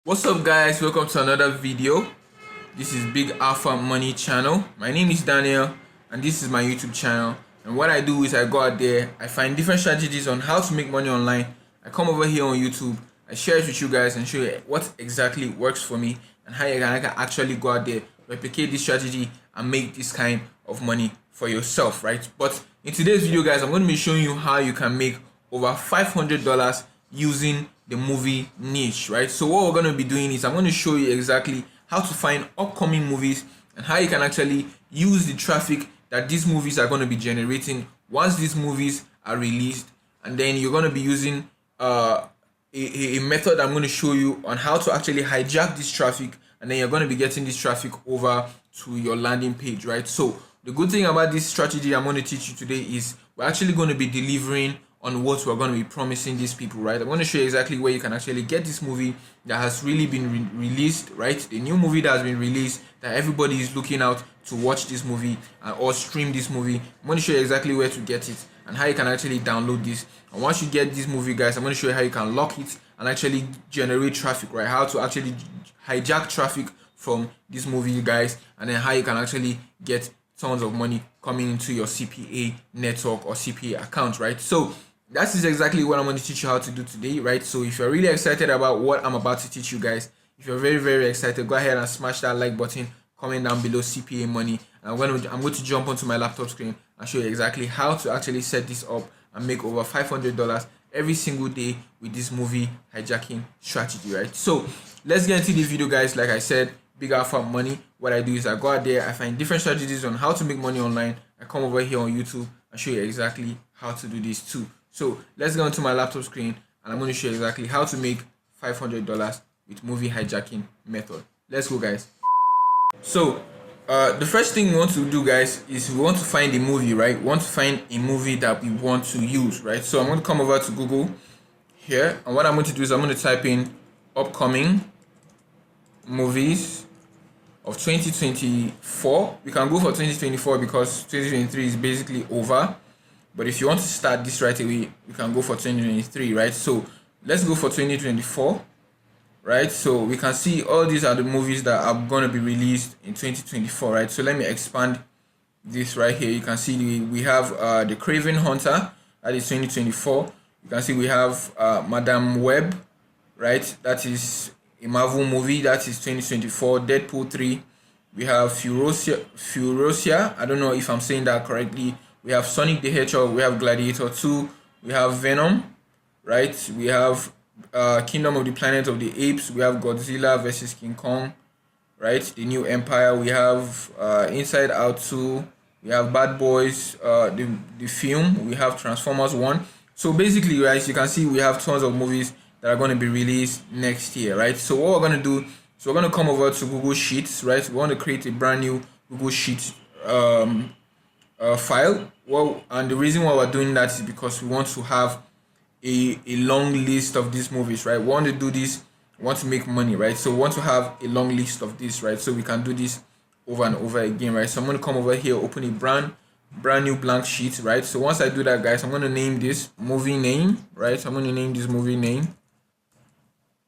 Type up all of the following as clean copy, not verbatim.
What's up guys, welcome to another video. This is Big Alpha Money channel. My name is Daniel and this is my YouTube channel, and what I do is I go out there, I find different strategies on how to make money online. I come over here on YouTube, I share it with you guys and show you what exactly works for me and how you can actually go out there, replicate this strategy and make this kind of money for yourself, right? But in today's video guys, I'm going to be showing you how you can make over $500 using the movie niche, right? So what we're going to be doing is I'm going to show you exactly how to find upcoming movies and how you can actually use the traffic that these movies are going to be generating once these movies are released, and then you're going to be using a method I'm going to show you on how to actually hijack this traffic, and then you're going to be getting this traffic over to your landing page, right? So the good thing about this strategy I'm going to teach you today is we're actually going to be delivering on what we're going to be promising these people, right? I'm going to show you exactly where you can actually get this movie that has really been released, right? The new movie that has been released that everybody is looking out to watch this movie or stream this movie. I'm going to show you exactly where to get it and how you can actually download this. And once you get this movie guys, I'm going to show you how you can lock it and actually generate traffic, right? How to actually hijack traffic from this movie guys, and then how you can actually get tons of money coming into your CPA network or CPA account, right? So that is exactly what I'm going to teach you how to do today, right? So if you're really excited about what I'm about to teach you guys, if you're very excited, go ahead and smash that like button, comment down below CPA money, and I'm going to jump onto my laptop screen and show you exactly how to actually set this up and make over $500 every single day with this movie hijacking strategy, right? So let's get into the video guys. Like I said, Big Alpha Money. What I do is I go out there, I find different strategies on how to make money online. I come over here on YouTube and show you exactly how to do this too. So let's go onto my laptop screen and I'm going to show you exactly how to make $500 with movie hijacking method. Let's go guys. So the first thing we want to do guys is we want to find a movie, right? We want to find a movie that we want to use, right? So I'm going to come over to Google here, and what I'm going to do is I'm going to type in upcoming movies of 2024. We can go for 2024 because 2023 is basically over. But if you want to start this right away, you can go for 2023, right? So let's go for 2024, right? So we can see all these are the movies that are going to be released in 2024, right? So let me expand this right here. You can see we have the Craven Hunter, that is 2024. You can see we have Madam Web, right? That is a Marvel movie, that is 2024. Deadpool 3. We have Furiosa. I don't know if I'm saying that correctly. We have Sonic the Hedgehog, we have Gladiator 2, we have Venom, right? We have Kingdom of the Planet of the Apes, we have Godzilla versus King Kong, right? The New Empire, we have Inside Out 2, we have Bad Boys, the film, we have Transformers 1. So basically, guys, you can see we have tons of movies that are going to be released next year, right? So what we're going to do, so we're going to come over to Google Sheets, right? We want to create a brand new Google Sheets file. Well, and the reason why we're doing that is because we want to have a long list of these movies, right? We want to do this, we want to make money, right? So we want to have a long list of this, right? So we can do this over and over again, right? So I'm going to come over here, open a brand new blank sheet, right? So once I do that guys, I'm going to name this movie name, right? So I'm going to name this movie name,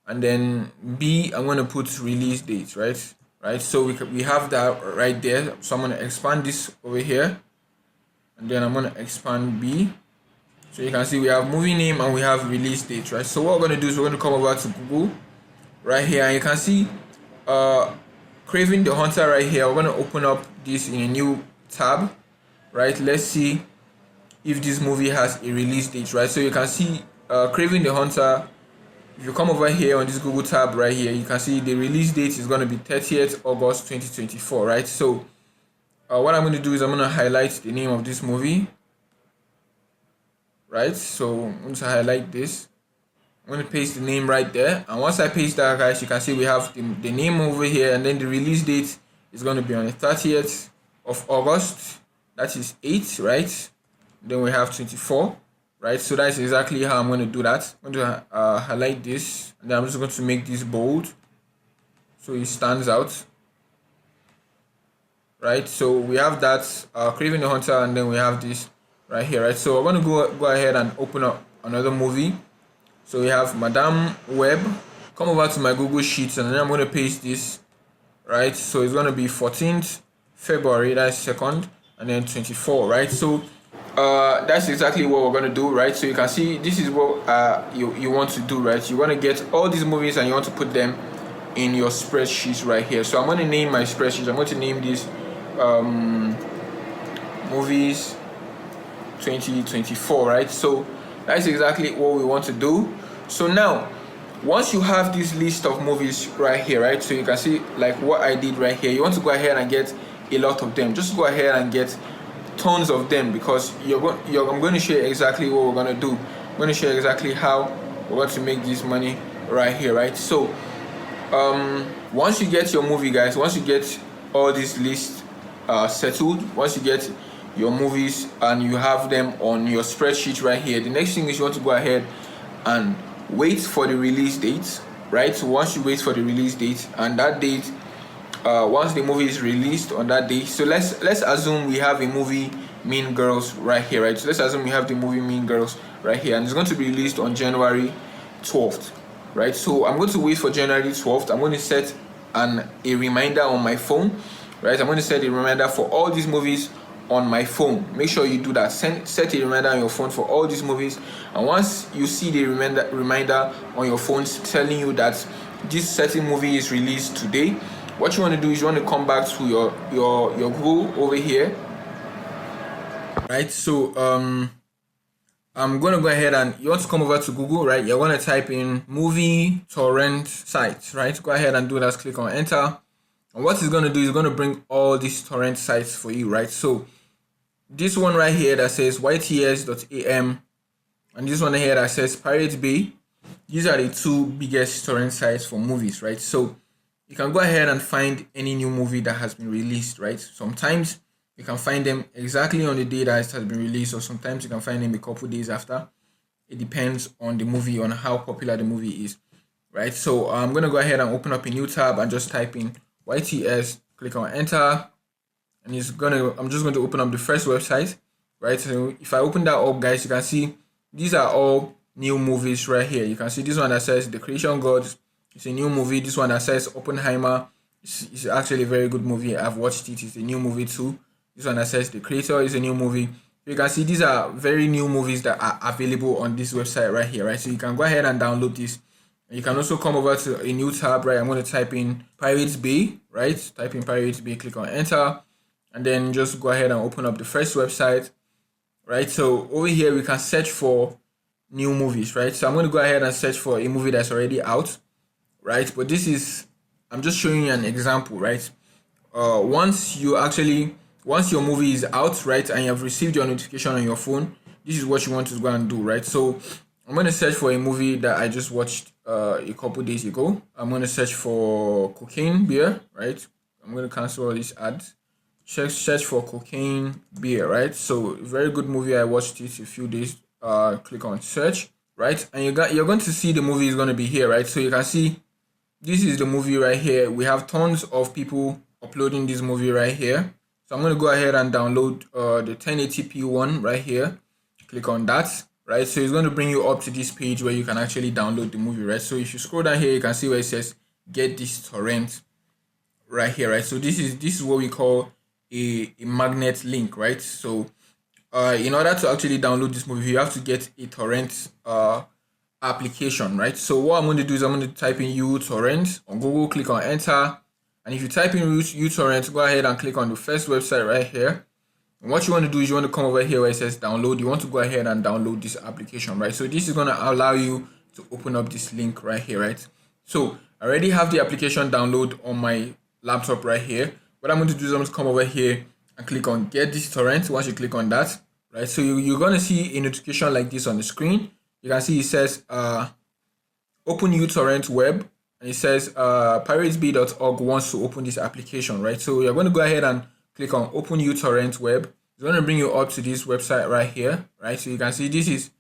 and then B, I'm going to put release date, right? So we have that right there. So I'm going to expand this over here, and then I'm going to expand B. So you can see we have movie name and we have release date, right? So what we're going to do is we're going to come over to Google right here, and you can see Craven the Hunter right here. We're going to open up this in a new tab, right? Let's see if this movie has a release date, right? So you can see Craven the Hunter. If you come over here on this Google tab right here, you can see the release date is going to be 30th August 2024, right? So what I'm going to do is I'm going to highlight the name of this movie, right? So I'm going to highlight this. I'm going to paste the name right there, and once I paste that guys, you can see we have the name over here, and then the release date is going to be on the 30th of August, that is 8, right? Then we have 24, right? So that's exactly how I'm going to do that. I'm going to highlight this, and then I'm just going to make this bold so it stands out, right? So we have that Craven the Hunter, and then we have this right here, right? So we're going to go ahead and open up another movie. So we have Madam Web. come over to my Google Sheets, and then I'm going to paste this, right? So it's going to be 14th February, that's second, and then 24, right? So that's exactly what we're going to do, right? So you can see this is what you want to do, right? You want to get all these movies and you want to put them in your spreadsheet right here. So I'm going to name my spreadsheet. I'm going to name this movies 2024, right? So that's exactly what we want to do. So now once you have this list of movies right here, right, so you can see like what I did right here, you want to go ahead and get a lot of them. Just go ahead and get tons of them, because I'm going to show you exactly what we're going to do. I'm going to show you exactly how we're going to make this money right here, right? So once you get your movie, guys, once you get all these lists settled, once you get your movies and you have them on your spreadsheet right here, the next thing is you want to go ahead and wait for the release date, right? So once you wait for the release date, and that date, once the movie is released on that day, so let's assume we have a movie Mean Girls right here, right? So let's assume we have the movie Mean Girls right here, and it's going to be released on January 12th, right? So I'm going to wait for January 12th. I'm going to set a reminder on my phone, right? I'm going to set a reminder for all these movies on my phone. Make sure you do that. Set a reminder on your phone for all these movies, and once you see the reminder on your phone telling you that this certain movie is released today, what you want to do is you want to come back to your Google over here, right? So I'm going to go ahead and you want to come over to Google, right? You're going to type in movie torrent sites, right? Go ahead and do that. Click on enter, and what it's going to do is going to bring all these torrent sites for you, right? So this one right here that says yts.am, and this one here that says Pirate Bay, these are the two biggest torrent sites for movies, right? So you can go ahead and find any new movie that has been released, right? Sometimes you can find them exactly on the day that it has been released, or sometimes you can find them a couple days after. It depends on the movie, on how popular the movie is, right? So I'm going to go ahead and open up a new tab and just type in YTS, click on enter, and I'm just going to open up the first website, right? So if I open that up, guys, you can see these are all new movies right here. You can see this one that says The Creation Gods, it's a new movie. This one that says Oppenheimer, it's actually a very good movie. I've watched it. It's a new movie too. This one that says The Creator is a new movie. You can see these are very new movies that are available on this website right here, right? So you can go ahead and download this. And you can also come over to a new tab, right? I'm going to type in Pirates Bay, right? Type in Pirates Bay, click on enter, and then just go ahead and open up the first website, right? So over here we can search for new movies, right? So I'm going to go ahead and search for a movie that's already out, right? But I'm just showing you an example, right? Once your movie is out, right, and you have received your notification on your phone, this is what you want to go and do, right? So I'm going to search for a movie that I just watched a couple days ago. I'm going to search for Cocaine Beer, right? I'm going to cancel all these ads. Search for Cocaine Beer, right? So very good movie. I watched it a few days. Click on search, right? And you're going to see the movie is going to be here, right? So you can see this is the movie right here. We have tons of people uploading this movie right here. So I'm going to go ahead and download the 1080p one right here. Click on that, right? So it's going to bring you up to this page where you can actually download the movie, right? So if you scroll down here, you can see where it says get this torrent right here, right? So this is what we call a magnet link, right? So in order to actually download this movie, you have to get a torrent application, right? So what I'm going to do is I'm going to type in uTorrent on Google, click on enter, and if you type in uTorrent, go ahead and click on the first website right here. And what you want to do is you want to come over here where it says download. You want to go ahead and download this application, right? So this is going to allow you to open up this link right here, right? So I already have the application download on my laptop right here. What I'm going to do is I'm going to come over here and click on get this torrent. Once you click on that, right, so you're going to see a notification like this on the screen. You can see it says open uTorrent web, and it says piratesbay.org wants to open this application, right? So you're going to go ahead and click on open uTorrent web. It's going to bring you up to this website right here, right? So you can see this is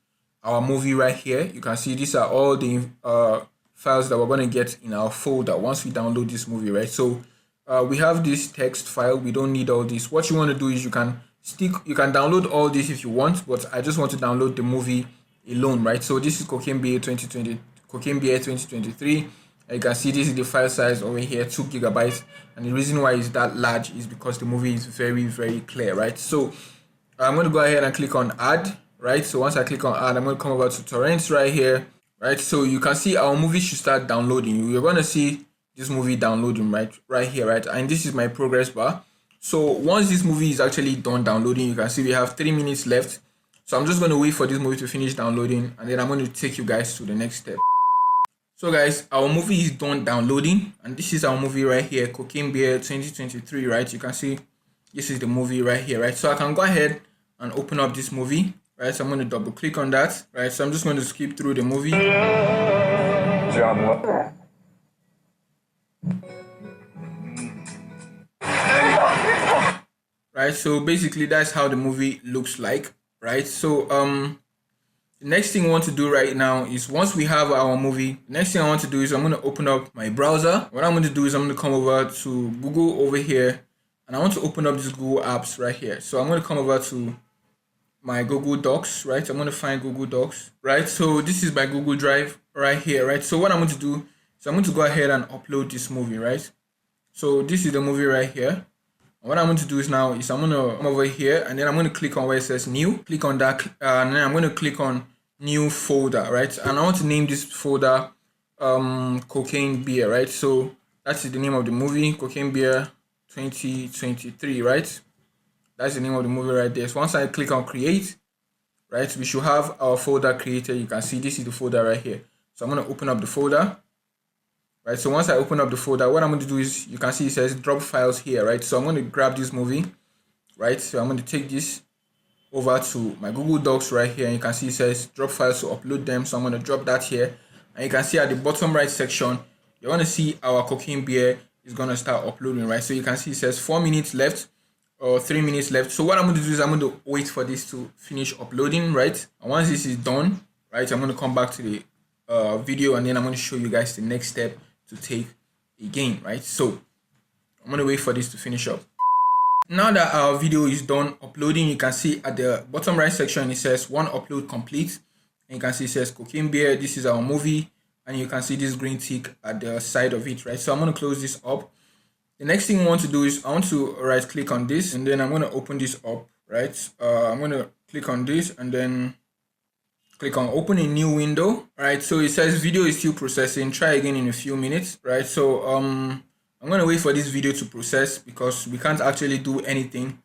our movie right here. You can see these are all the files that we're going to get in our folder once we download this movie, right? So we have this text file. We don't need all this. What you want to do is you can download all this if you want, but I just want to download the movie alone, right? So this is Cocaine Beer 2023. You can see this is the file size over here, 2 gigabytes, and the reason why it's that large is because the movie is very, very clear, right? So I'm going to go ahead and click on add, right? So once I click on add, I'm going to come over to torrents right here, right? So you can see our movie should start downloading. You're going to see this movie downloading right here, right? And this is my progress bar. So once this movie is actually done downloading, you can see we have 3 minutes left. So I'm just going to wait for this movie to finish downloading, and then I'm going to take you guys to the next step. So guys, our movie is done downloading, and this is our movie right here, Cocaine Beer 2023, right? You can see this is the movie right here, right? So I can go ahead and open up this movie, right? So I'm going to double click on that, right? So I'm just going to skip through the movie. Right, so basically that's how the movie looks like, right? So the next thing I want to do right now is, once we have our movie, the next thing I want to do is I'm going to open up my browser. What I'm going to do is I'm going to come over to Google over here, and I want to open up this Google Apps right here. So I'm going to come over to my Google Docs, right? I'm going to find Google Docs, right? So this is my Google Drive right here, right? So what I'm going to do is I'm going to go ahead and upload this movie, right? So this is the movie right here. What I'm going to do is now is I'm going to come over here, and then I'm going to click on where it says new, click on that, and then I'm going to click on new folder, right? And I want to name this folder Cocaine Beer, right? So that's the name of the movie, Cocaine Beer 2023, right? That's the name of the movie right there. So once I click on create, right, we should have our folder created. You can see this is the folder right here. So I'm going to open up the folder. Right, so once I open up the folder, what I'm going to do is, you can see it says drop files here, right? So I'm going to grab this movie, right? So I'm going to take this over to my Google Docs right here, and you can see it says drop files to upload them. So I'm going to drop that here, and you can see at the bottom right section, you're going to see our Cocaine Beer is going to start uploading, right? So you can see it says 4 minutes left or 3 minutes left. So what I'm going to do is I'm going to wait for this to finish uploading, right? And once this is done, right, I'm going to come back to the video, and then I'm going to show you guys the next step to take again, right? So I'm going to wait for this to finish up. Now that our video is done uploading, you can see at the bottom right section it says one upload complete, and you can see it says Cocaine Beer. This is our movie, and you can see this green tick at the side of it, right? So I'm going to close this up. The next thing I want to do is I want to right click on this, and then I'm going to open this up, right? I'm going to click on this, and then click on open a new window, right? So it says video is still processing, try again in a few minutes, right? So I'm going to wait for this video to process, because we can't actually do anything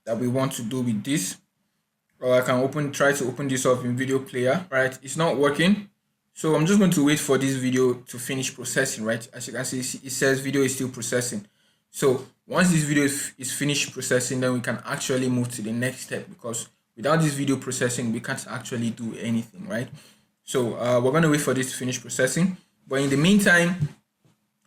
that we want to do with this. Or I can try to open this up in video player, right? It's not working. So I'm just going to wait for this video to finish processing, right? As you can see, it says video is still processing. So once this video is finished processing, then we can actually move to the next step, because without this video processing, we can't actually do anything, right? So we're going to wait for this to finish processing. But in the meantime,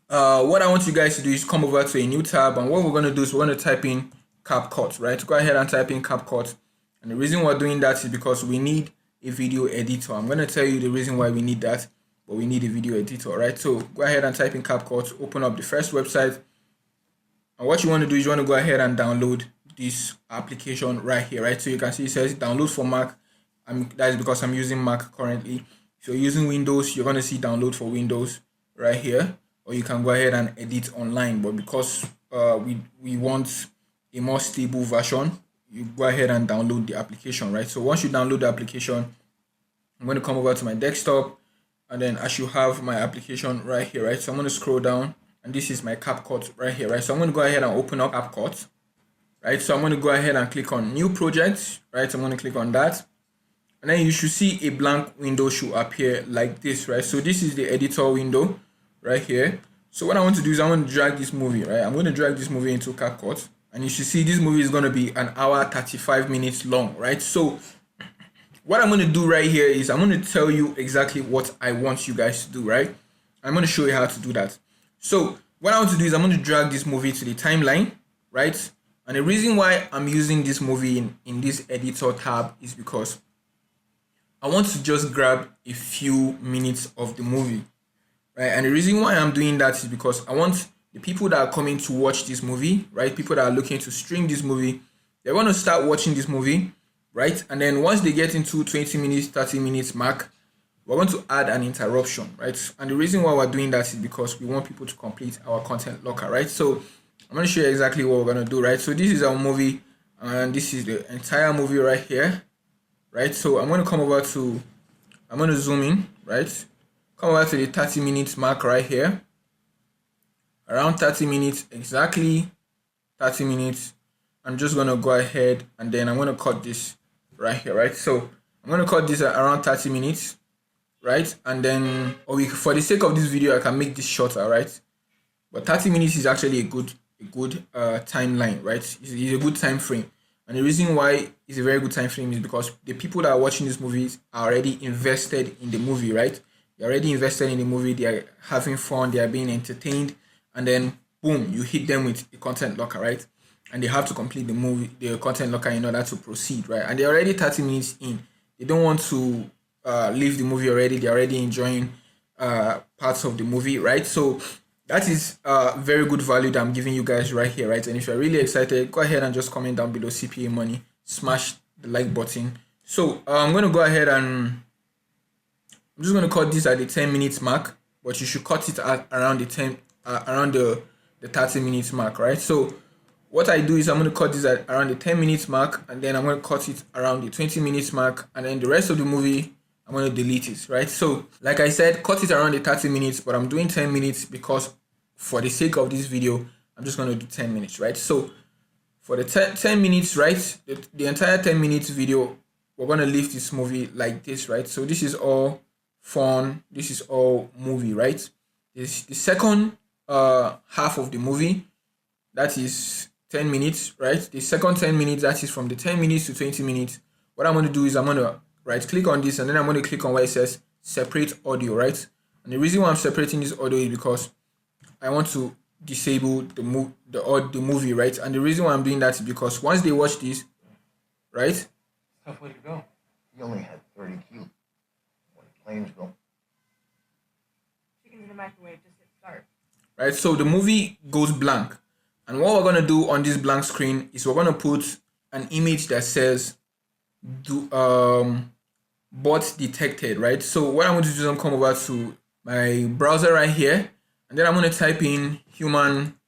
what I want you guys to do is come over to a new tab, and what we're going to do is we're going to type in CapCut, right? Go ahead and type in CapCut. And the reason we're doing that is because we need a video editor. I'm going to tell you the reason why we need that, but we need a video editor, right? So go ahead and type in CapCut, open up the first website. And what you want to do is you want to go ahead and download this application right here, right? So you can see it says download for Mac. That is because I'm using Mac currently. If you're using Windows, you're going to see download for Windows right here, or you can go ahead and edit online. But because we want a more stable version, you go ahead and download the application, right? So once you download the application, I'm going to come over to my desktop, and then I should have my application right here, right? So I'm going to scroll down, and this is my CapCut right here, right? So I'm going to go ahead and open up CapCut. Right, so I'm going to go ahead and click on new project, right? I'm going to click on that, and then you should see a blank window should appear like this, right? So this is the editor window right here. So what I want to do is I want to drag this movie, right? I'm going to drag this movie into CapCut, and you should see this movie is going to be an hour 35 minutes long, right? So what I'm going to do right here is I'm going to tell you exactly what I want you guys to do, right? I'm going to show you how to do that. So what I want to do is I'm going to drag this movie to the timeline, right? And the reason why I'm using this movie in this editor tab is because I want to just grab a few minutes of the movie, right? And the reason why I'm doing that is because I want the people that are coming to watch this movie, right? People that are looking to stream this movie, they're going to start watching this movie, right? And then once they get into 20 minutes, 30 minutes mark, we're going to add an interruption, right? And the reason why we're doing that is because we want people to complete our content locker, right? So I'm going to show you exactly what we're going to do, right? So this is our movie, and this is the entire movie right here, right? So I'm going to zoom in, right? Come over to the 30 minutes mark right here. Around 30 minutes, exactly 30 minutes. I'm just going to go ahead and then I'm going to cut this right here, right? So I'm going to cut this at around 30 minutes, right? And then, for the sake of this video, I can make this shorter, right? But 30 minutes is actually a good timeline, right? It's a good time frame. And the reason why it's a very good time frame is because the people that are watching these movies are already invested in the movie, right? They're already invested in the movie. They are having fun. They are being entertained. And then, boom, you hit them with the content locker, right? And they have to complete the content locker in order to proceed, right? And they're already 30 minutes in. They don't want to leave the movie already. They're already enjoying parts of the movie, right? So that is very good value that I'm giving you guys right here, right? And if you're really excited, go ahead and just comment down below CPA Money. Smash the like button. So I'm going to go ahead and I'm just going to cut this at the 10 minutes mark, but you should cut it at around the 30 minutes mark, right? So what I do is I'm going to cut this at around the 10 minutes mark, and then I'm going to cut it around the 20 minutes mark, and then the rest of the movie I'm going to delete it, right? So like I said, cut it around the 30 minutes, but I'm doing 10 minutes because for the sake of this video, I'm just going to do 10 minutes, right? So for the 10 minutes, right, the entire 10 minutes video, we're going to leave this movie like this, right? So this is all fun. This is all movie, right? This the second half of the movie, that is 10 minutes, right? The second 10 minutes, that is from the 10 minutes to 20 minutes. What I'm going to do is I'm going to right click on this, and then I'm going to click on where it says separate audio, right? And the reason why I'm separating this audio is because I want to disable the movie, right? And the reason why I'm doing that is because once they watch this, right? Tough way to go. He only had 30 kilos. When planes go. Chicken in the microwave, just hit start. Right, so the movie goes blank. And what we're going to do on this blank screen is we're going to put an image that says bot detected, right? So what I'm going to do is I'm come over to my browser right here, and then I'm going to type in human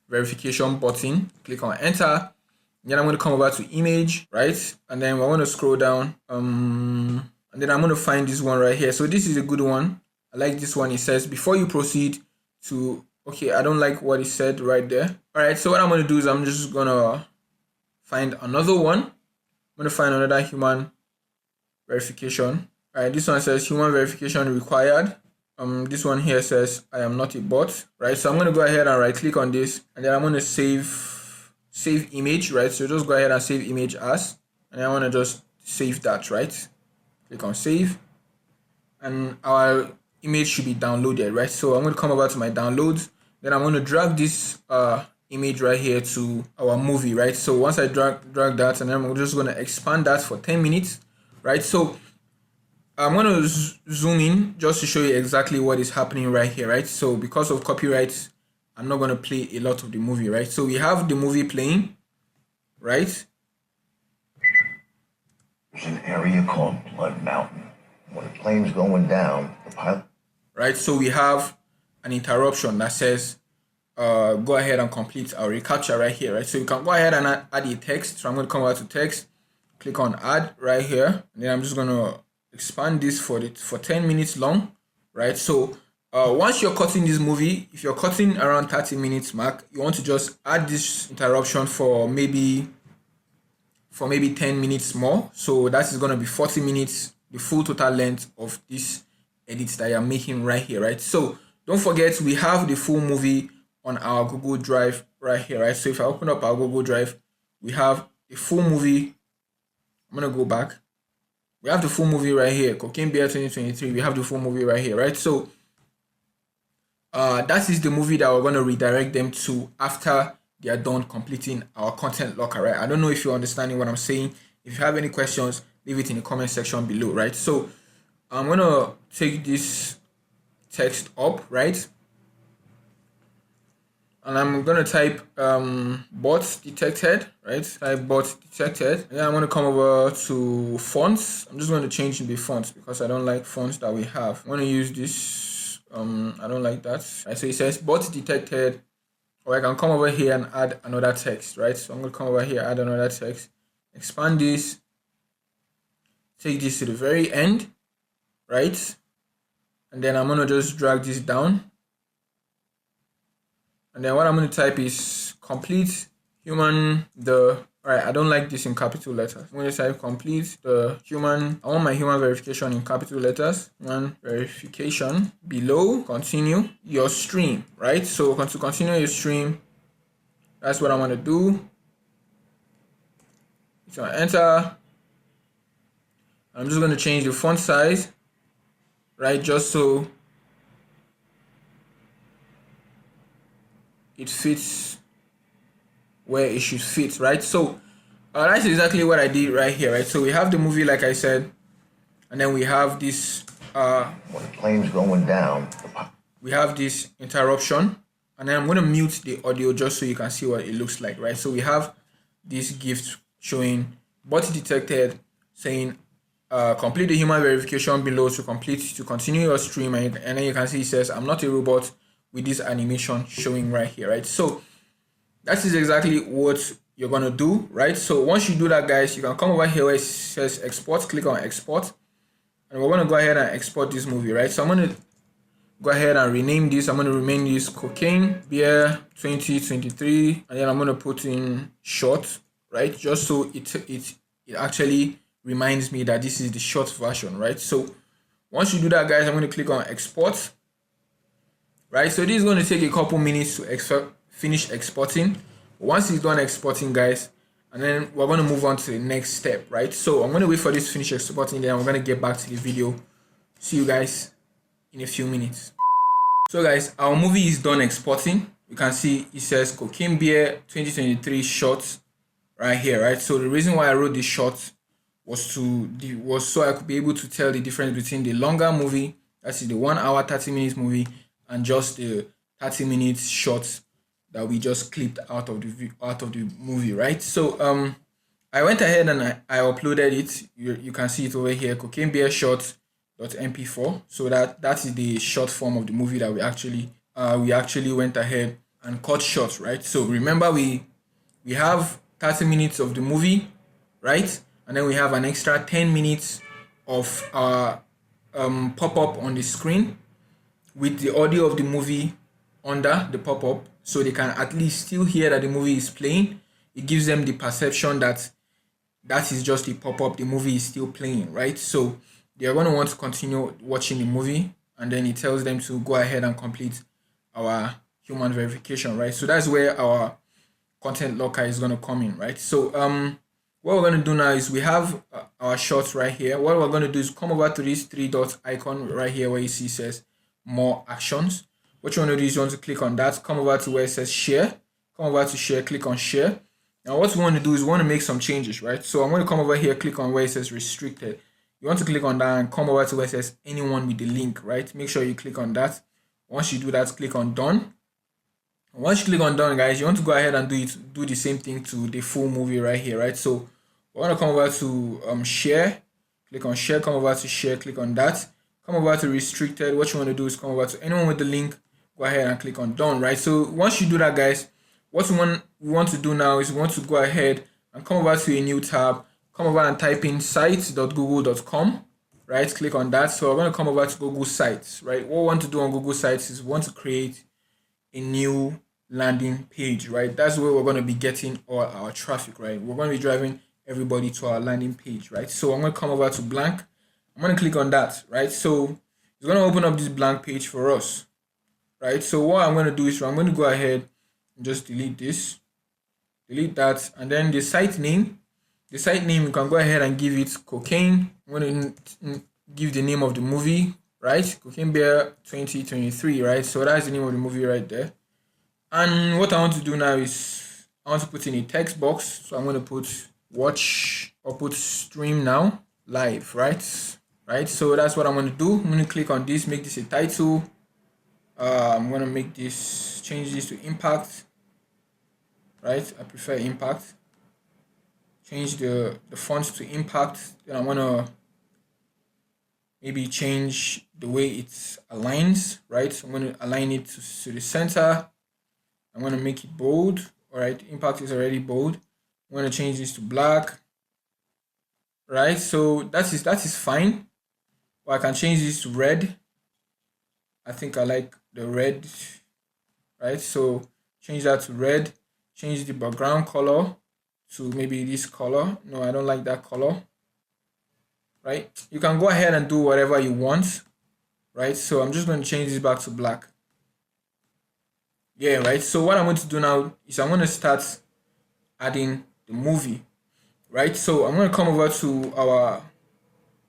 verification button, click on enter, and then I'm going to come over to image, right? And then we're going to scroll down, and then I'm going to find this one right here. So this is a good one. I like this one. It says before you proceed to, okay, I don't like what it said right there. All right, so what I'm going to do is I'm just going to find another one. I'm going to find another human verification. All right, this one says human verification required. This one here says I am not a bot, right? So I'm going to go ahead and right click on this, and then I'm going to save image, right? So just go ahead and save image as, and I want to just save that, right? Click on save, and our image should be downloaded, right? So I'm going to come over to my downloads, then I'm going to drag this image right here to our movie, right? So once I drag that, and then I'm just going to expand that for 10 minutes, right? So I'm going to zoom in just to show you exactly what is happening right here, right? So because of copyright, I'm not going to play a lot of the movie, right? So we have the movie playing, right? There's an area called Blood Mountain. When the plane's going down, the pilot... Right, so we have an interruption that says, go ahead and complete our recapture right here, right? So you can go ahead and add a text. So I'm going to come over to text, click on add right here, and then I'm just going to expand this for 10 minutes long, right? So once you're cutting this movie, if you're cutting around 30 minutes mark, you want to just add this interruption for maybe 10 minutes more. So that is going to be 40 minutes, the full total length of this edit that you're making right here, right? So don't forget, we have the full movie on our Google Drive right here, right? So if I open up our Google Drive, we have the full movie. I'm going to go back. We have the full movie right here, Cocaine Bear 2023. We have the full movie right here, right? So that is the movie that we're going to redirect them to after they are done completing our content locker, right? I don't know if you're understanding what I'm saying. If you have any questions, leave it in the comment section below, right? So I'm going to take this text up, right? and I'm gonna type bot detected, right? Type bot detected, and then I'm gonna come over to fonts. I'm just going to change the fonts because I don't like fonts that we have. I'm gonna use this. I don't like that. Right, so it says bot detected, or I can come over here and add another text, right? So I'm gonna come over here, add another text, expand this, take this to the very end, right? And then I'm gonna just drag this down. And then what I'm going to type is complete human alright, I don't like this in capital letters. I'm going to type complete the human, I want my human verification in capital letters. Human verification below, continue your stream, right? So to continue your stream, that's what I'm going to do. So enter. I'm just going to change the font size, right? Just so it fits where it should fit, right? So that's exactly what I did right here, right? So we have the movie, like I said, and then we have this when the plane's going down, we have this interruption, and then I'm going to mute the audio just so you can see what it looks like, right? So we have this gift showing bot detected, saying complete the human verification below to continue your stream, and then you can see it says I'm not a robot, with this animation showing right here, right? So that is exactly what you're gonna do, right? So once you do that, guys, you can come over here where it says export, click on export, and we're gonna go ahead and export this movie, right? So I'm gonna go ahead and rename this. I'm gonna rename this Cocaine Beer 2023, and then I'm gonna put in short, right? Just so it actually reminds me that this is the short version, right? So once you do that, guys, I'm gonna click on export. Right, so this is going to take a couple minutes to finish exporting. Once it's done exporting, guys, and then we're going to move on to the next step, right? So I'm going to wait for this to finish exporting, then we're going to get back to the video. See you guys in a few minutes. So guys, our movie is done exporting. You can see it says Cocaine Beer 2023 short right here, right? So the reason why I wrote this short was so I could be able to tell the difference between the longer movie, that's the 1 hour 30 minutes movie, and just the 30 minutes shorts that we just clipped out of the movie, right? So I went ahead and I uploaded it. You can see it over here, Cocaine Beer Short.mp4. So that is the short form of the movie that we actually went ahead and cut short, right? So remember we have 30 minutes of the movie, right? And then we have an extra 10 minutes of pop-up on the screen with the audio of the movie under the pop-up, so they can at least still hear that the movie is playing. It gives them the perception that is just a pop-up, the movie is still playing, right? So they're going to want to continue watching the movie, and then it tells them to go ahead and complete our human verification, right? So that's where our content locker is going to come in, right? So what we're going to do now is we have our shorts right here. What we're going to do is come over to this 3 dot icon right here where you see says more actions. What you want to do is you want to click on that, come over to where it says share, come over to share, click on share. Now what we want to do is we want to make some changes, right? So I'm going to come over here, click on where it says restricted. You want to click on that and come over to where it says anyone with the link, right? Make sure you click on that. Once you do that, click on done. Once you click on done, guys, you want to go ahead and do the same thing to the full movie right here, right? So we're going to come over to share, click on share, come over to share, click on that. Come over to restricted. What you want to do is come over to anyone with the link, go ahead and click on done, right? So once you do that, guys, what we want to do now is we want to go ahead and come over to a new tab, come over and type in sites.google.com, right? Click on that. So we're going to come over to Google Sites, right? What we want to do on Google Sites is we want to create a new landing page, right? That's where we're going to be getting all our traffic, right? We're going to be driving everybody to our landing page, right? So I'm going to come over to blank. I'm going to click on that, right? So it's going to open up this blank page for us, right? So what I'm going to do is I'm going to go ahead and just delete this, delete that, and then the site name you can go ahead and give it Cocaine. I'm going to give the name of the movie, right? Cocaine Beer 2023, right? So that's the name of the movie right there. And what I want to do now is I want to put in a text box. So I'm going to put watch or put stream now live, right? So that's what I'm going to do. I'm going to click on this, make this a title. I'm going to make this, change this to impact, right? I prefer impact. Change the font to impact. Then I'm going to maybe change the way it aligns, right? I'm going to align it to the center. I'm going to make it bold. All right, impact is already bold. I'm going to change this to black, right? So that is fine. Or I can change this to red. I think I like the red, right? So change that to red. Change the background color to maybe this color. No, I don't like that color, right? You can go ahead and do whatever you want, right? So I'm just going to change this back to black. Yeah, right? So what I'm going to do now is I'm going to start adding the movie, right? So I'm going to come over to our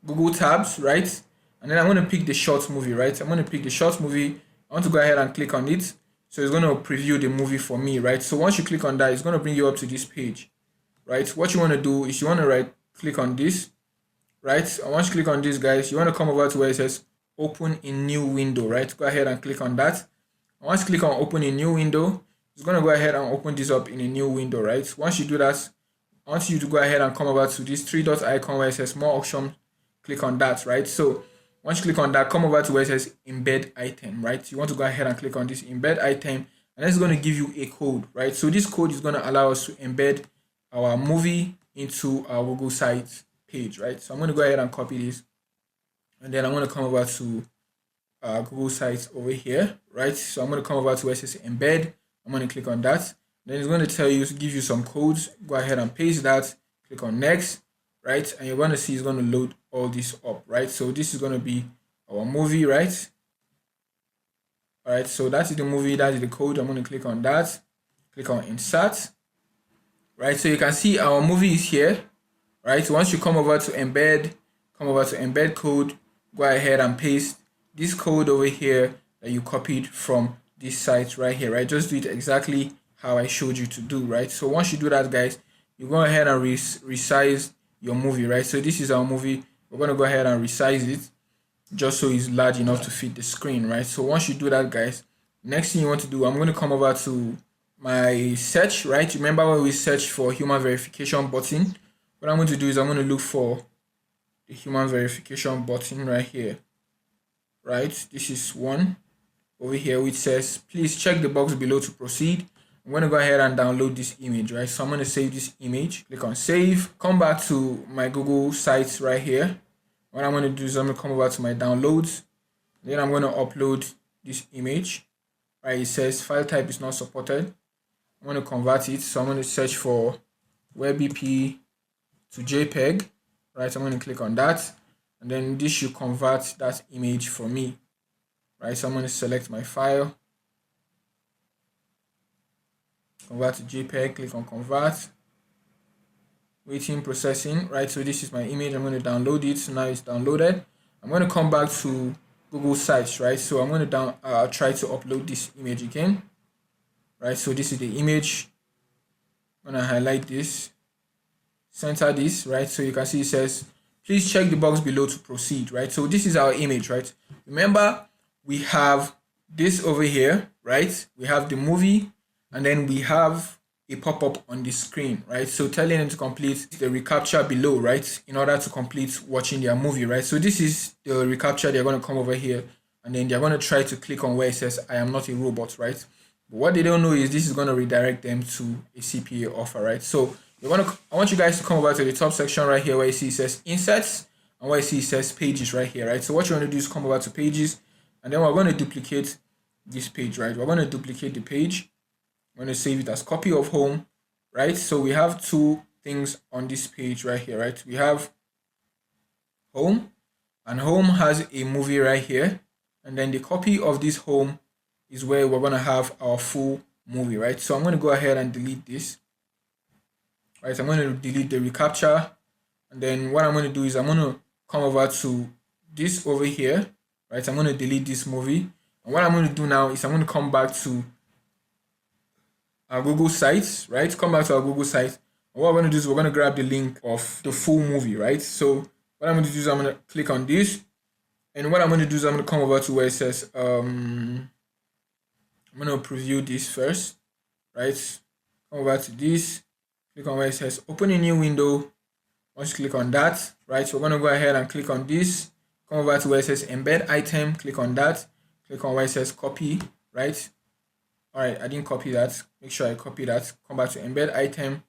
Google tabs, right? And then I'm going to pick the short movie, right? I'm going to pick the short movie. I want to go ahead and click on it. So it's going to preview the movie for me, right? So once you click on that, it's going to bring you up to this page, right? What you want to do is you want to click on this, right? And once you click on this, guys, you want to come over to where it says open in new window, right? Go ahead and click on that. And once you click on open in new window, it's going to go ahead and open this up in a new window, right? Once you do that, I want you to go ahead and come over to this three dot icon where it says more options. Click on that, right? So once you click on that, come over to where it says embed item, right? You want to go ahead and click on this embed item, and it's going to give you a code, right? So this code is going to allow us to embed our movie into our Google Sites page, right? So I'm going to go ahead and copy this, and then I'm going to come over to Google Sites over here, right? So I'm going to come over to where it says embed. I'm going to click on that. Then it's going to tell you, give you some codes. Go ahead and paste that. Click on next, right? And you're going to see it's going to load all this up, right? So this is going to be our movie, right? All right, so that is the movie, that is the code. I'm going to click on that. Click on insert, right? So you can see our movie is here, right? Once you come over to embed code, go ahead and paste this code over here that you copied from this site right here, right? Just do it exactly how I showed you to do, right? So once you do that, guys, you go ahead and resize your movie, right? So this is our movie. We're going to go ahead and resize it just so it's large enough to fit the screen, right? So once you do that, guys, next thing you want to do, I'm going to come over to my search, right? Remember when we search for human verification button? What I'm going to do is I'm going to look for the human verification button right here, right? This is one over here which says please check the box below to proceed. I'm going to go ahead and download this image, right? So I'm going to save this image. Click on save. Come back to my Google Sites right here. What I'm going to do is I'm going to come over to my downloads. Then I'm going to upload this image, right? It says file type is not supported. I'm going to convert it. So I'm going to search for WebP to JPEG, right? I'm going to click on that. And then this should convert that image for me, right? So I'm going to select my file. Convert to JPEG, click on convert. Waiting, processing, right? So this is my image. I'm going to download it. So now it's downloaded. I'm going to come back to Google Sites, right? So I'm going to try to upload this image again, right? So this is the image. I'm going to highlight this, center this, right? So you can see it says, please check the box below to proceed, right? So this is our image, right? Remember, we have this over here, right? We have the movie, and then we have a pop-up on the screen, right? So telling them to complete the reCAPTCHA below, right? In order to complete watching their movie, right? So this is the reCAPTCHA. They're going to come over here, and then they're going to try to click on where it says, I am not a robot, right? But what they don't know is this is going to redirect them to a CPA offer, right? So I want you guys to come over to the top section right here where you see it says inserts, and where you see it says pages right here, right? So what you want to do is come over to pages, and then we're going to duplicate this page, right? We're going to duplicate the page. I'm going to save it as copy of home, right? So we have two things on this page right here, right? We have home, and home has a movie right here, and then the copy of this home is where we're going to have our full movie, right? So I'm going to go ahead and delete this, right? I'm going to delete the reCAPTCHA, and then what I'm going to do is I'm going to come over to this over here, right? I'm going to delete this movie, and what I'm going to do now is I'm going to come back to our Google Sites, right? Come back to our Google Sites. And what we're going to do is we're going to grab the link of the full movie, right? So what I'm going to do is I'm going to click on this. And what I'm going to do is I'm going to come over to where it says I'm going to preview this first, right? Come over to this, click on where it says open a new window. Once you click on that, right, so we're going to go ahead and click on this, come over to where it says embed item, click on that, click on where it says copy, right? All right, I didn't copy that. Make sure I copy that. Come back to embed item,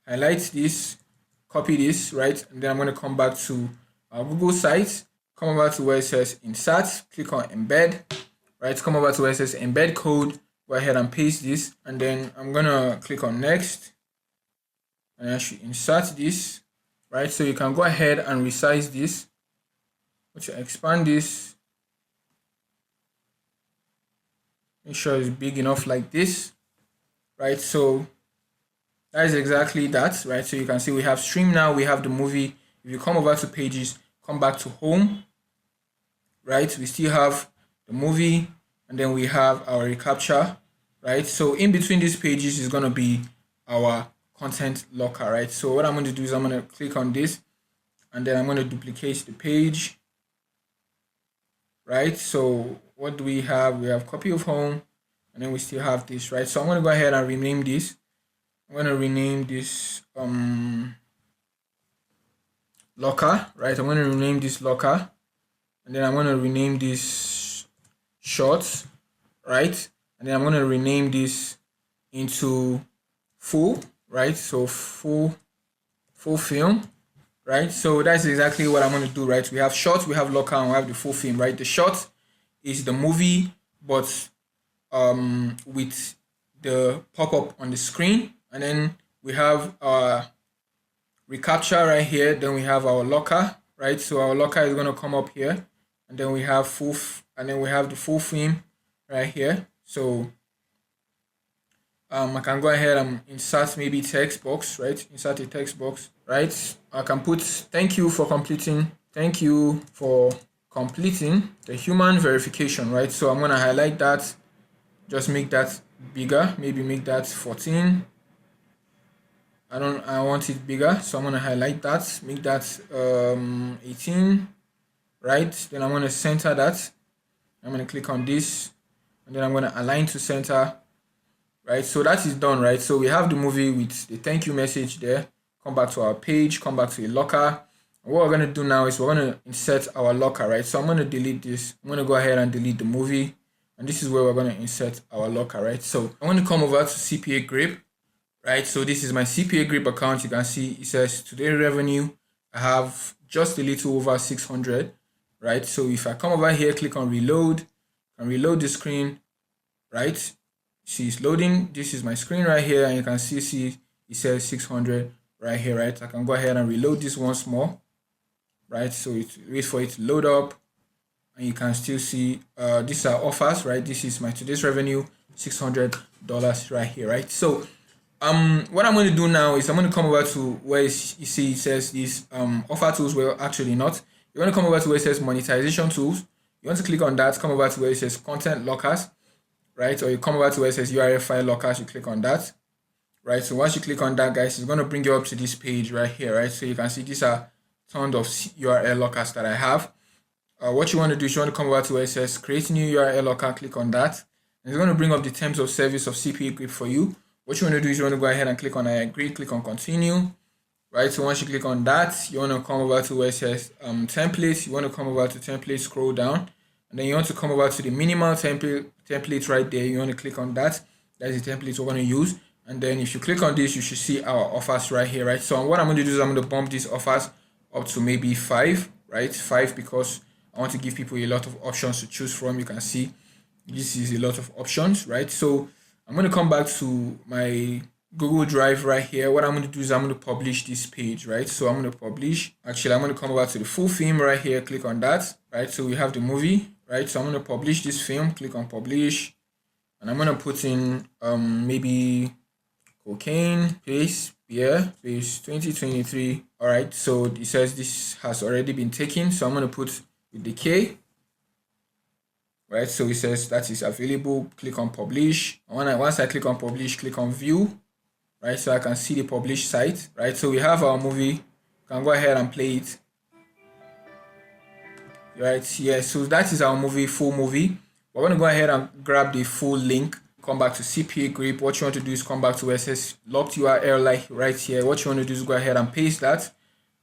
highlight this, copy this, right? And then I'm going to come back to our Google site, come over to where it says insert, click on embed, right? Come over to where it says embed code, go ahead and paste this, and then I'm going to click on next, and I should insert this, right? So you can go ahead and resize this, which expand this, make sure it's big enough like this, right? So that is exactly that, right? So you can see we have stream now, we have the movie. If you come over to pages, come back to home, right? We still have the movie, and then we have our recapture, right? So in between these pages is going to be our content locker, right? So what I'm going to do is I'm going to click on this, and then I'm going to duplicate the page, right? So what do we have? We have copy of home, and then we still have this, right? So I'm going to go ahead and rename this. I'm going to rename this locker, right? I'm going to rename this locker, and then I'm going to rename this shorts, right? And then I'm going to rename this into full, right? So full film, right? So that's exactly what I'm going to do, right? We have shorts, we have locker, and we have the full film, right? The short is the movie, but with the pop-up on the screen, and then we have our recapture right here, then we have our locker, right? So our locker is going to come up here, and then we have the full film right here. So I can go ahead and insert maybe text box, right? Insert a text box, right? I can put thank you for completing the human verification, right? So I'm going to highlight that, just make that bigger, maybe make that 14. I want it bigger, so I'm going to highlight that, make that 18, right? Then I'm going to center that. I'm going to click on this, and then I'm going to align to center, right? So that is done, right? So we have the movie with the thank you message there. Come back to our page, come back to a locker. And what we're going to do now is we're going to insert our locker, right? So I'm going to delete this. I'm going to go ahead and delete the movie, and this is where we're going to insert our locker, right? So I'm going to come over to CPAGrip, right? So this is my CPAGrip account. You can see it says today revenue. I have just a little over 600, right? So if I come over here, click on reload, and reload the screen, right? See, it's loading. This is my screen right here, and you can see it says 600 right here, right? I can go ahead and reload this once more, right? So wait for it to load up, and you can still see these are offers, right? This is my today's revenue, $600 right here, right? So what I'm going to do now is I'm going to come over to where you see it says these offer tools. Well, actually not. You're going to come over to where it says monetization tools. You want to click on that, come over to where it says content lockers, right? Or you come over to where it says URL file lockers, you click on that, right? So once you click on that, guys, it's going to bring you up to this page right here, right? So you can see these are tons of URL lockers that I have. What you want to do is you want to come over to where it says create new URL locker, click on that, and it's going to bring up the terms of service of CPAGrip for you. What you want to do is you want to go ahead and click on I agree, click on continue, right? So once you click on that, you want to come over to where it says templates. You want to come over to template, scroll down, and then you want to come over to the minimal template right there. You want to click on that. That's the template we're going to use. And then if you click on this, you should see our offers right here, right? So what I'm going to do is I'm going to bump these offers up to maybe 5, right? 5, because I want to give people a lot of options to choose from. You can see this is a lot of options, right? So I'm going to come back to my Google Drive right here. What I'm going to do is I'm going to publish this page, right? So I'm going to publish. Actually, I'm going to come over to the full film right here. Click on that, right? So we have the movie, right? So I'm going to publish this film. Click on publish, and I'm going to put in maybe cocaine paste beer paste 2023. All right. So it says this has already been taken. So I'm going to put with the K. Right, so it says that is available. Click on publish. And once I click on publish, click on view, right? So I can see the published site, right? So we have our movie. You can go ahead and play it, right? Yeah, so that is our movie, full movie. we're going to go ahead and grab the full link. Come back to CPAGrip. What you want to do is come back to where it says locked URL, like right here. What you want to do is go ahead and paste that.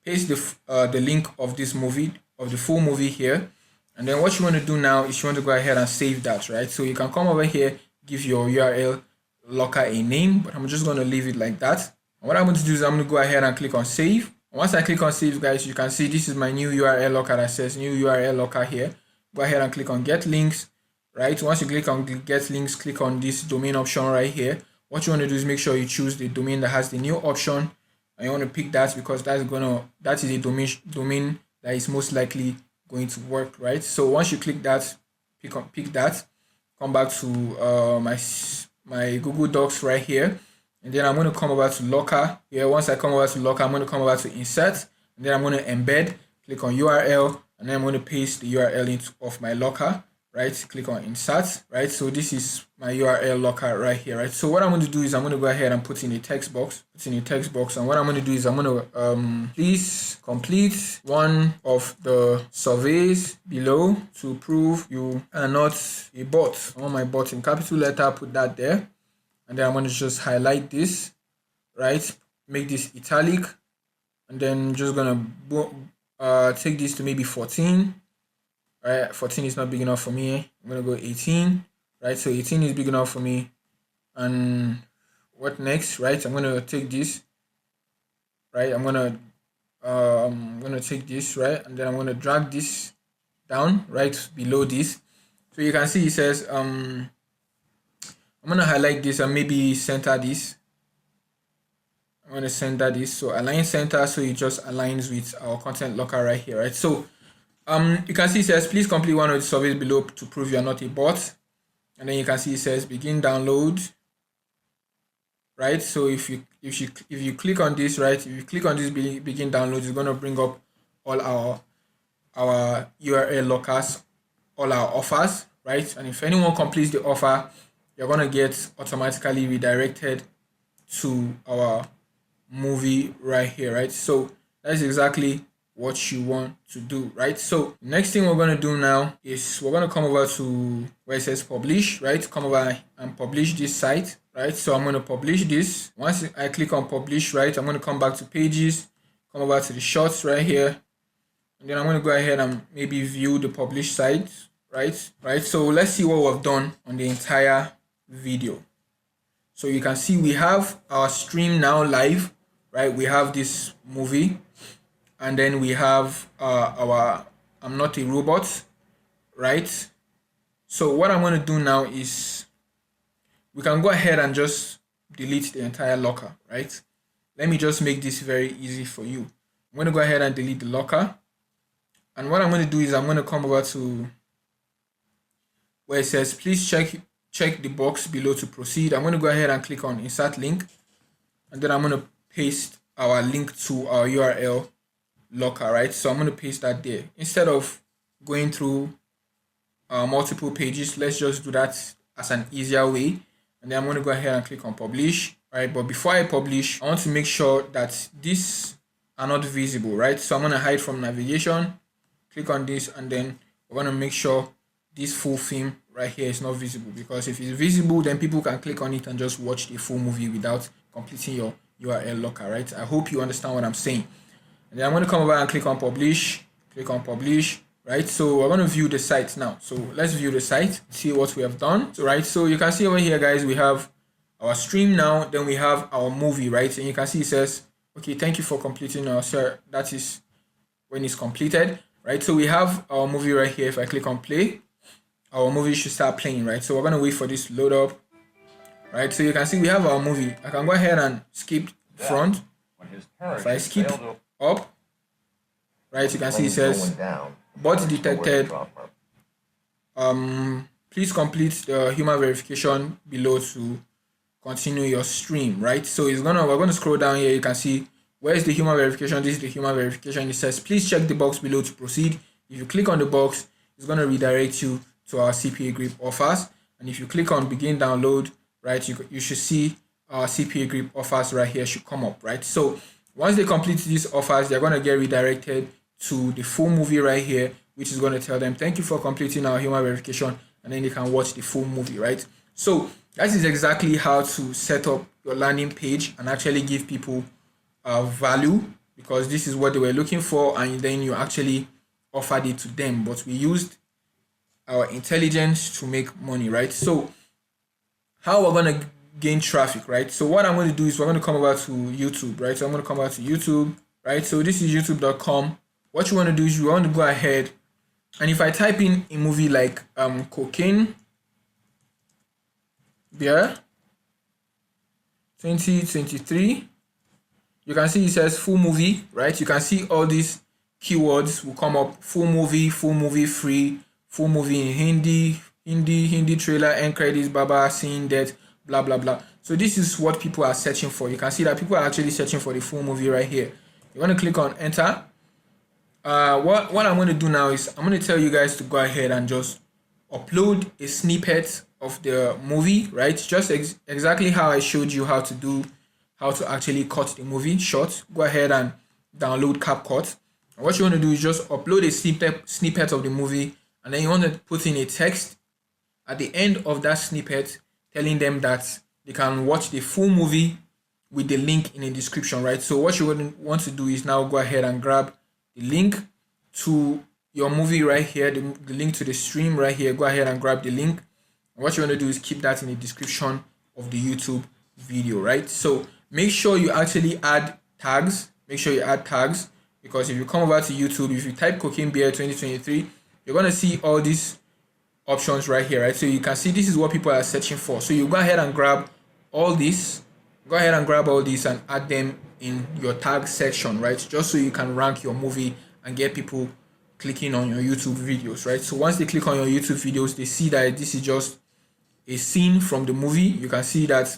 Paste the link of this movie, of the full movie here. And then what you want to do now is you want to go ahead and save that, right? So you can come over here, give your URL locker a name, but I'm just going to leave it like that. And what I'm going to do is I'm going to go ahead and click on save. Once I click on save, guys, you can see this is my new URL locker that says new URL locker here. Go ahead and click on get links, right? Once you click on get links, click on this domain option right here. What you want to do is make sure you choose the domain that has the new option, and you want to pick that because that is a domain that is most likely going to work, right? So once you click that, pick that, come back to my Google Docs right here, and then I'm going to come over to locker here. Once I come over to locker, I'm going to come over to insert, and then I'm going to embed, click on URL, and then I'm going to paste the URL of my locker, right? Click on insert, right? So this is my URL locker right here, right? So what I'm going to do is I'm going to go ahead and put in a text box, and what I'm going to do is I'm going to please complete one of the surveys below to prove you are not a bot. I want my bot in capital letter, put that there, and then I'm going to just highlight this, right? Make this italic, and then just going to take this to maybe 14. Right, 14 is not big enough for me. I'm gonna go 18, right? So 18 is big enough for me. And what next, right? I'm gonna take this, right? I'm gonna take this, right? And then I'm gonna drag this down right below this. So you can see it says I'm gonna highlight this and maybe center this. I'm gonna center this. So align center, so it just aligns with our content locker right here, right? So you can see it says please complete one of the surveys below to prove you are not a bot, and then you can see it says begin download, right? So if you click on this, right, if you click on this begin download, it's going to bring up all our URL lockers, all our offers, right? And if anyone completes the offer, you're going to get automatically redirected to our movie right here, right? So that's exactly what you want to do, right? So next thing we're going to do now is we're going to come over to where it says publish, right? Come over and publish this site, right? So I'm going to publish this. Once I click on publish, right, I'm going to come back to pages, come over to the shorts right here, and then I'm going to go ahead and maybe view the published site, right? So let's see what we've done on the entire video. So you can see we have our stream now live, right? We have this movie, and then we have our I'm not a robot, right? So what I'm going to do now is we can go ahead and just delete the entire locker, right? Let me just make this very easy for you. I'm going to go ahead and delete the locker, and what I'm going to do is I'm going to come over to where it says please check the box below to proceed. I'm going to go ahead and click on insert link, and then I'm going to paste our link to our URL locker, right? So I'm going to paste that there. Instead of going through multiple pages, let's just do that as an easier way. And then I'm going to go ahead and click on publish, right? But before I publish, I want to make sure that these are not visible, right? So I'm going to hide from navigation, click on this, and then we're going to make sure this full film right here is not visible, because if it's visible, then people can click on it and just watch the full movie without completing your URL locker, right? I hope you understand what I'm saying. And then I'm going to come over and click on publish, right? So we're going to view the site now. So let's view the site, see what we have done. So, right, so you can see over here, guys, we have our stream now, then we have our movie, right? And you can see it says, okay, thank you for completing our sir. That is when it's completed, right? So we have our movie right here. If I click on play, our movie should start playing, right? So we're going to wait for this to load up, right? So you can see we have our movie. I can go ahead and skip front. If I skip up, right, you can see it says bot detected. Please complete the human verification below to continue your stream, right? So we're gonna scroll down here. You can see where's the human verification. This is the human verification. It says please check the box below to proceed. If you click on the box, it's gonna redirect you to our CPAGrip offers, and if you click on begin download, right, you should see our CPAGrip offers right here should come up, right? So once they complete these offers, they're going to get redirected to the full movie right here, which is going to tell them thank you for completing our human verification and then they can watch the full movie, right? So that is exactly how to set up your landing page and actually give people value, because this is what they were looking for, and then you actually offered it to them, but we used our intelligence to make money, right? So how we're going to gain traffic, right? So what I'm going to do is we're going to come over to YouTube, right? So I'm going to come over to YouTube, right? So this is youtube.com. What you want to do is you want to go ahead, and if I type in a movie like Cocaine Beer 2023, you can see it says full movie, right? You can see all these keywords will come up: full movie free, full movie in Hindi trailer, end credits, Baba scene, death, blah blah blah. So this is what people are searching for. You can see that people are actually searching for the full movie right here. You want to click on enter. What I'm going to do now is I'm going to tell you guys to go ahead and just upload a snippet of the movie, right? Just exactly how I showed you how to actually cut the movie short. Go ahead and download CapCut. And what you want to do is just upload a snippet of the movie, and then you want to put in a text at the end of that snippet telling them that they can watch the full movie with the link in the description, right? So what you would want to do is now go ahead and grab the link to your movie right here, the link to the stream right here. Go ahead and grab the link. And what you want to do is keep that in the description of the YouTube video, right? So make sure you actually add tags. Make sure you add tags, because if you come over to YouTube, if you type Cocaine Beer 2023, you're going to see all these options right here, right? So you can see this is what people are searching for. So you go ahead and grab all this. Go ahead and grab all these and add them in your tag section, right? Just so you can rank your movie and get people clicking on your YouTube videos, right? So once they click on your YouTube videos, they see that this is just a scene from the movie. You can see that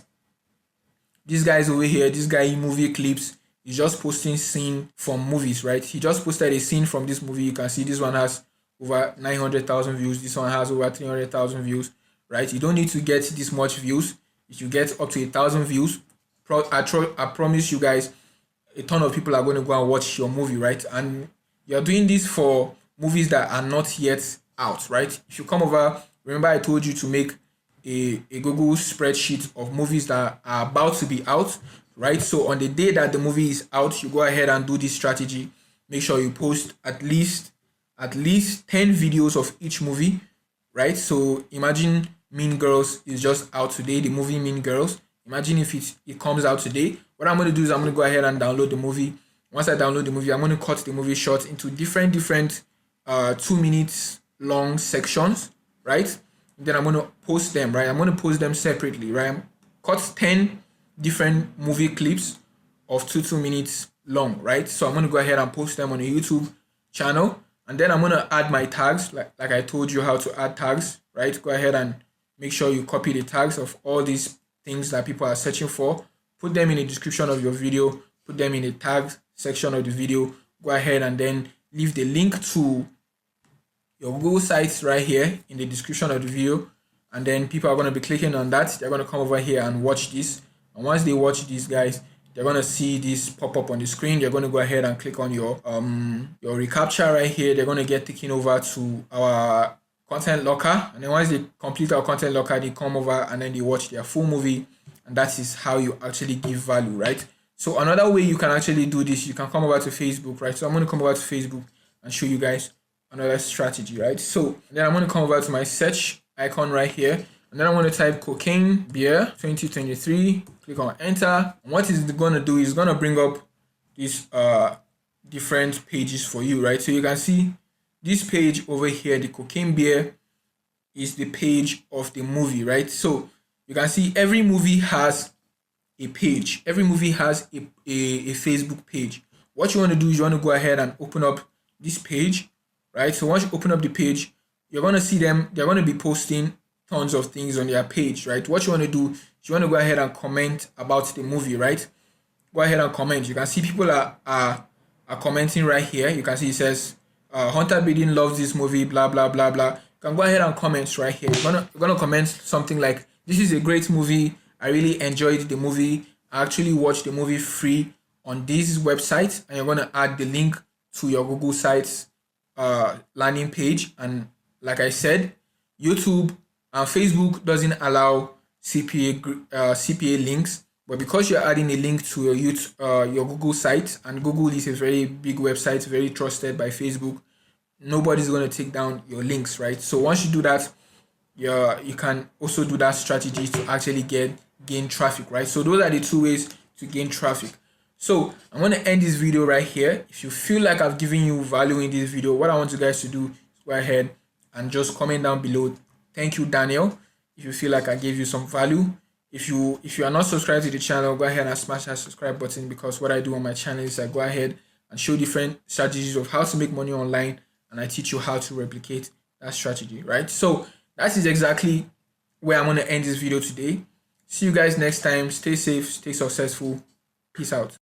this guy's over here, this guy in movie clips, is just posting scene from movies, right? He just posted a scene from this movie. You can see this one has over 900,000 views. This one has over 300,000 views, right? You don't need to get this much views. If you get up to 1,000 views, I promise you guys, a ton of people are going to go and watch your movie, right? And you're doing this for movies that are not yet out, right? If you come over, remember I told you to make a Google spreadsheet of movies that are about to be out, right? So on the day that the movie is out, you go ahead and do this strategy. Make sure you post at least 10 videos of each movie, right? So imagine Mean Girls is just out today, the movie Mean Girls. Imagine if it comes out today. What I'm going to do is I'm going to go ahead and download the movie. Once I download the movie, I'm going to cut the movie short into different 2 minutes long sections, right? Then I'm going to post them, right? I'm going to post them separately, right? Cut 10 different movie clips of 2 minutes long, right? So I'm going to go ahead and post them on the YouTube channel, and then I'm going to add my tags, like I told you how to add tags, right? Go ahead and make sure you copy the tags of all these things that people are searching for. Put them in the description of your video, put them in the tags section of the video. Go ahead and then leave the link to your Google sites right here in the description of the video, and then people are going to be clicking on that. They're going to come over here and watch this, and once they watch these guys, they're going to see this pop up on the screen. They're going to go ahead and click on your reCAPTCHA right here. They're going to get taken over to our content locker, and then once they complete our content locker, they come over and then they watch their full movie, and that is how you actually give value, right? So another way you can actually do this, you can come over to Facebook, right? So I'm going to come over to Facebook and show you guys another strategy, right? So then I'm going to come over to my search icon right here, and then I'm going to type Cocaine Beer 2023, click on enter, and what it's going to do is going to bring up these different pages for you, right? So you can see this page over here, the Cocaine Beer, is the page of the movie, right? So you can see every movie has a page. Every movie has a Facebook page. What you want to do is you want to go ahead and open up this page, right? So once you open up the page, you're going to see them. They're going to be posting tons of things on their page, right? What you want to do is you want to go ahead and comment about the movie, right? Go ahead and comment. You can see people are commenting right here. You can see it says Hunter Biden loves this movie, blah blah blah blah. You can go ahead and comment right here. You're gonna comment something like, "This is a great movie. I really enjoyed the movie. I actually watched the movie free on this website," and you're gonna add the link to your Google Sites landing page. And like I said, YouTube and Facebook doesn't allow CPA links, but because you're adding a link to your Google site, and Google is a very big website, very trusted by Facebook, nobody's going to take down your links, right? So once you do that, you can also do that strategy to actually gain traffic, right? So those are the two ways to gain traffic. So I'm going to end this video right here. If you feel like I've given you value in this video, what I want you guys to do is go ahead and just comment down below, thank you, Daniel, if you feel like I gave you some value. If you are not subscribed to the channel, go ahead and smash that subscribe button, because what I do on my channel is I go ahead and show different strategies of how to make money online, and I teach you how to replicate that strategy, right? So that is exactly where I'm going to end this video today. See you guys next time. Stay safe, stay successful. Peace out.